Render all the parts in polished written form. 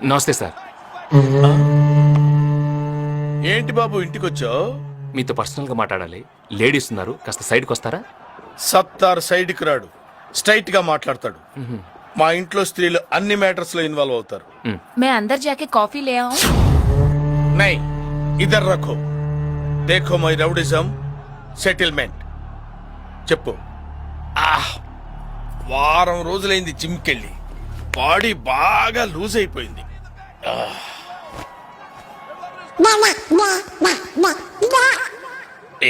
నమస్తే సార్. ఏంటి బాబు ఇంటికొచ్చావు? మీతో పర్సనల్గా మాట్లాడాలి. లేడీస్ ఉన్నారు, కాస్త సైడ్కి వస్తారా? సత్తార్ సైడ్కి రాడు, స్ట్రైట్ గా మాట్లాడతాడు. మా ఇంట్లో స్త్రీలు అన్ని మ్యాటర్స్ లో ఇన్వాల్వ్ అవుతారు. मैं अंदर जाके कॉफी ले आऊं? నై ఇద్దరు రఖో, దేఖో మై రౌడిజం సెటిల్మెంట్. చెప్పు. వారం రోజులైంది జిమ్కెళ్ళి, బాడీ బాగా లూజ్ అయిపోయింది.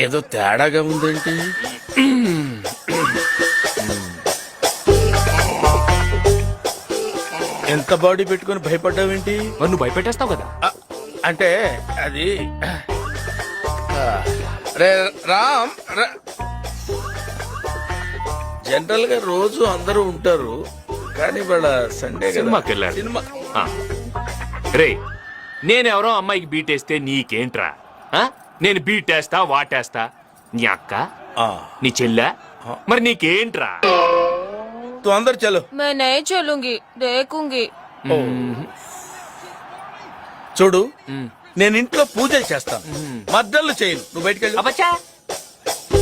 ఏదో తేడాగా ఉందేంటి? ఎంత బాడీ పెట్టుకుని భయపడ్డావేంటి? మరి నువ్వు భయపెట్టేస్తావు కదా. అంటే అది రే రామ్, జనరల్ గా రోజు అందరూ ఉంటారు, కానీ వాళ్ళ సండే కదా. సినిమాకి వెళ్ళారు. సినిమా ఆ. రే, నేనెవరో అమ్మాయికి బీటేస్తే నీకేంట్రా? ఆ? నేను బీటేస్తా వాటేస్తా. నీ అక్క, నీ చెల్లె, మరి నీకేంట్రా? తు అందరు చలో. मैं नहीं चलूंगी, देखूंगी. చూడు, నేను ఇంట్లో పూజలు చేస్తాను, మద్దళ్ళు చేయను. నువ్వు బయటికి వెళ్ళి. అబ్బచ్చా,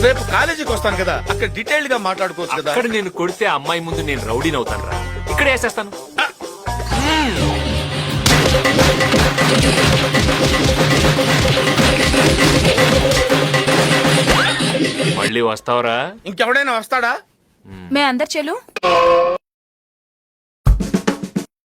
రేపు కాలేజీకి వస్తాను కదా, అక్కడ డీటెయిల్డ్ గా మాట్లాడుకోవచ్చు కదా. అక్కడ నేను కొడితే అమ్మాయి ముందు నేను రౌడీని అవుతాను రా. ఇక్కడ వేసేస్తాను. మళ్ళీ వస్తావురా? ఇంకెవడైనా వస్తాడా? मैं अंदर चलूं?